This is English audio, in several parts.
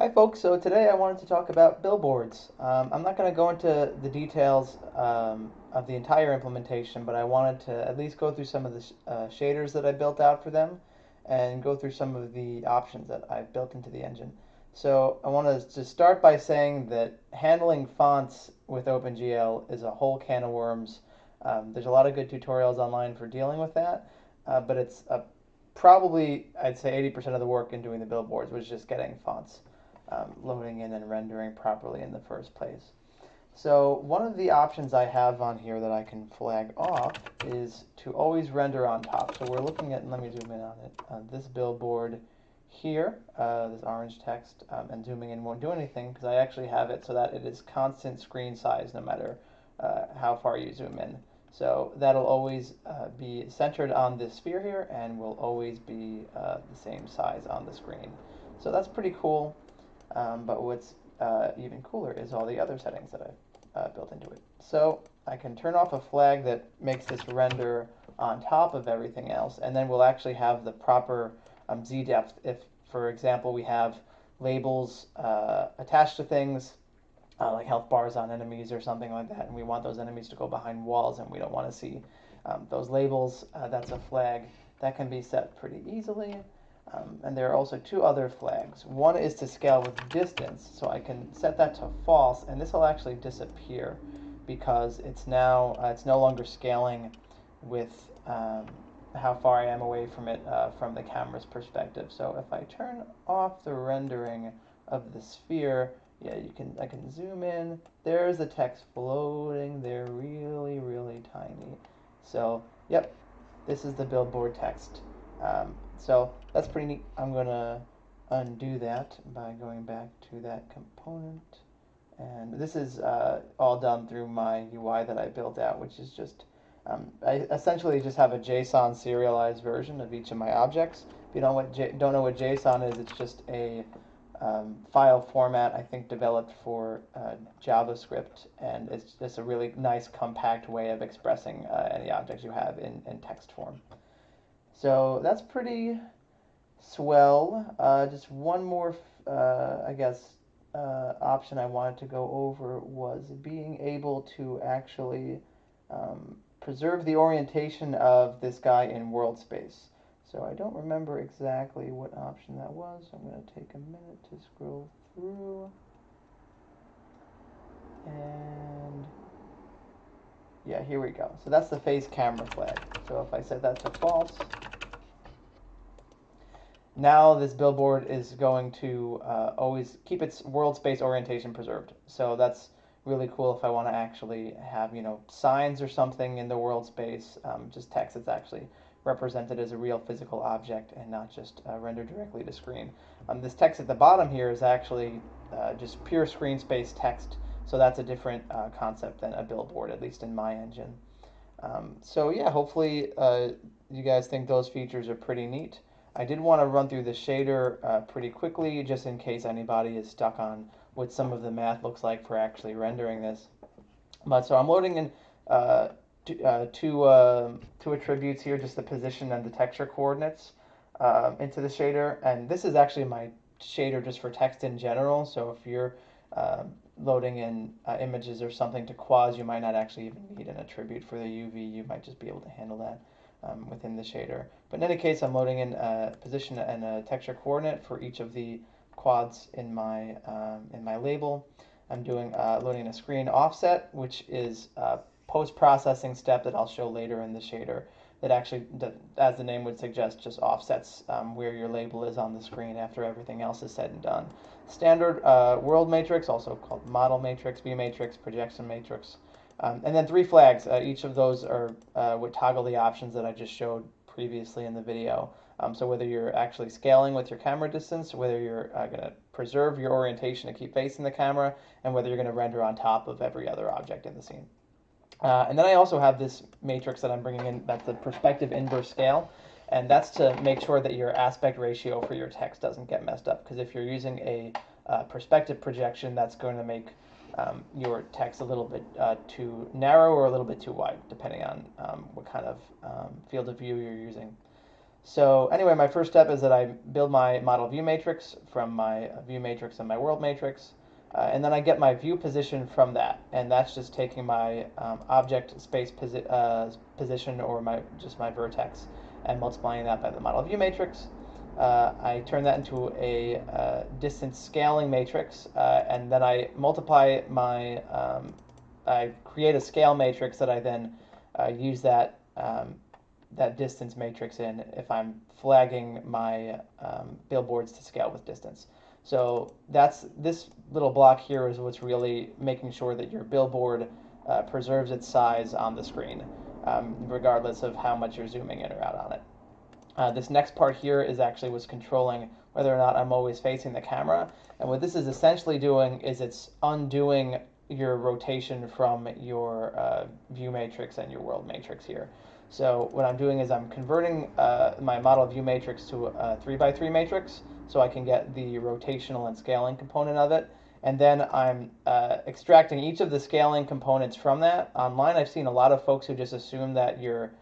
Hi folks, so today I wanted to talk about billboards. I'm not going to go into the details of the entire implementation, but I wanted to at least go through some of the shaders that I built out for them and go through some of the options that I've built into the engine. So I want to just start by saying that handling fonts with OpenGL is a whole can of worms. There's a lot of good tutorials online for dealing with that, but it's probably, I'd say 80% of the work in doing the billboards was just getting fonts loading in and rendering properly in the first place. So one of the options I have on here that I can flag off is to always render on top. So we're looking at, and let me zoom in on it, this billboard here, this orange text, and zooming in won't do anything because I actually have it so that it is constant screen size no matter how far you zoom in. So that'll always be centered on this sphere here and will always be the same size on the screen. So that's pretty cool. But what's even cooler is all the other settings that I've built into it. So I can turn off a flag that makes this render on top of everything else, and then we'll actually have the proper Z depth. If, for example, we have labels attached to things, like health bars on enemies or something like that, and we want those enemies to go behind walls and we don't want to see those labels, that's a flag that can be set pretty easily. And there are also two other flags. One is to scale with distance, so I can set that to false, and this will actually disappear because it's now it's no longer scaling with how far I am away from it from the camera's perspective. So if I turn off the rendering of the sphere, yeah, I can zoom in. There's the text floating there, really, really tiny. So, yep, this is the billboard text. So that's pretty neat. I'm going to undo that by going back to that component. And this is all done through my UI that I built out, which is just, I essentially just have a JSON serialized version of each of my objects. If you don't know what JSON is, it's just a file format, I think, developed for JavaScript, and it's just a really nice, compact way of expressing any objects you have in text form. So that's pretty swell. Just one more, I guess, option I wanted to go over was being able to actually preserve the orientation of this guy in world space. So I don't remember exactly what option that was. So I'm going to take a minute to scroll through. And yeah, here we go. So that's the face camera flag. So if I set that to false, now this billboard is going to always keep its world space orientation preserved. So that's really cool if I want to actually have, signs or something in the world space, just text that's actually represented as a real physical object and not just rendered directly to screen. This text at the bottom here is actually just pure screen space text, so that's a different concept than a billboard, at least in my engine. So yeah, hopefully you guys think those features are pretty neat. I did want to run through the shader pretty quickly, just in case anybody is stuck on what some of the math looks like for actually rendering this. But so I'm loading in two attributes here, just the position and the texture coordinates into the shader. And this is actually my shader just for text in general. So if you're loading in images or something to quads, you might not actually even need an attribute for the UV. You might just be able to handle that within the shader. But in any case, I'm loading in a position and a texture coordinate for each of the quads in my label. I'm doing loading a screen offset, which is a post-processing step that I'll show later in the shader. That actually, as the name would suggest, just offsets where your label is on the screen after everything else is said and done. Standard world matrix, also called model matrix, V matrix, projection matrix, and then three flags. Each of those are would toggle the options that I just showed previously in the video. So whether you're actually scaling with your camera distance, whether you're going to preserve your orientation to keep facing the camera, and whether you're going to render on top of every other object in the scene. And then I also have this matrix that I'm bringing in, that's the perspective inverse scale, and that's to make sure that your aspect ratio for your text doesn't get messed up, because if you're using a perspective projection, that's going to make your text a little bit too narrow or a little bit too wide, depending on what kind of field of view you're using. So anyway, my first step is that I build my model view matrix from my view matrix and my world matrix. And then I get my view position from that, and that's just taking my object space position, or just my vertex, and multiplying that by the model view matrix. I turn that into a distance scaling matrix, and then I multiply I create a scale matrix that I then use that distance matrix in if I'm flagging my billboards to scale with distance. So this little block here is what's really making sure that your billboard preserves its size on the screen, regardless of how much you're zooming in or out on it. This next part here is actually what's controlling whether or not I'm always facing the camera. And what this is essentially doing is it's undoing your rotation from your view matrix and your world matrix here. So what I'm doing is I'm converting my model view matrix to a 3x3 matrix so I can get the rotational and scaling component of it. And then I'm extracting each of the scaling components from that. Online, I've seen a lot of folks who just assume that your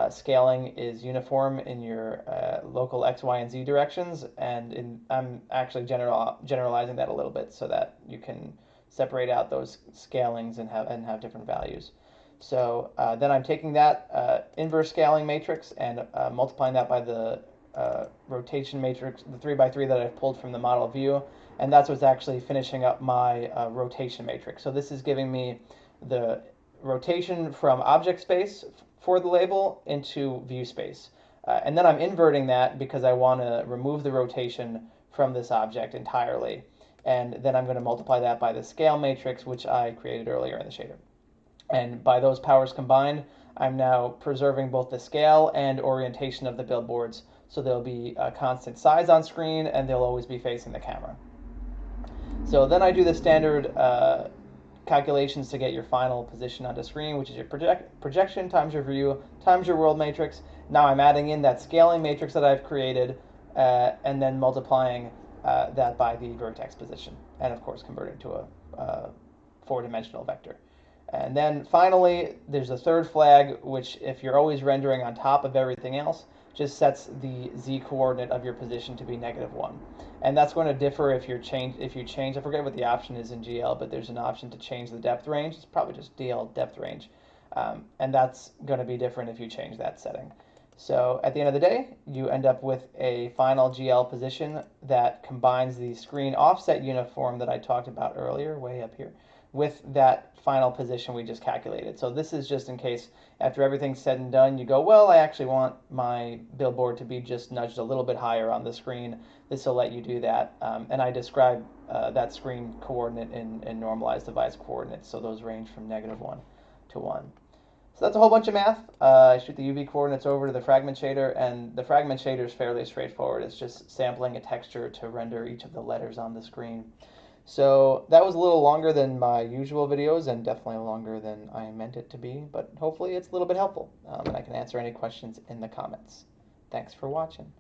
scaling is uniform in your local X, Y, and Z directions, and I'm actually generalizing that a little bit so that you can separate out those scalings and have different values. So then I'm taking that inverse scaling matrix and multiplying that by the rotation matrix, the 3x3 that I've pulled from the model view, and that's what's actually finishing up my rotation matrix. So this is giving me the rotation from object space for the label into view space. And then I'm inverting that because I want to remove the rotation from this object entirely. And then I'm going to multiply that by the scale matrix, which I created earlier in the shader. And by those powers combined, I'm now preserving both the scale and orientation of the billboards, so they'll be a constant size on screen and they'll always be facing the camera. So then I do the standard calculations to get your final position on the screen, which is your projection times your view times your world matrix. Now I'm adding in that scaling matrix that I've created, and then multiplying that by the vertex position, and of course converting to a four-dimensional vector. And then finally, there's a third flag, which if you're always rendering on top of everything else, just sets the z-coordinate of your position to be -1. And that's going to differ if you change, I forget what the option is in GL, but there's an option to change the depth range. It's probably just DL depth range. And that's going to be different if you change that setting. So at the end of the day, you end up with a final GL position that combines the screen offset uniform that I talked about earlier, way up here, with that final position we just calculated. So this is just in case after everything's said and done, you go, well, I actually want my billboard to be just nudged a little bit higher on the screen. This will let you do that. And I describe that screen coordinate in normalized device coordinates. So those range from -1 to 1. So that's a whole bunch of math. I shoot the UV coordinates over to the fragment shader, and the fragment shader is fairly straightforward. It's just sampling a texture to render each of the letters on the screen. So that was a little longer than my usual videos, and definitely longer than I meant it to be, but hopefully it's a little bit helpful, and I can answer any questions in the comments. Thanks for watching.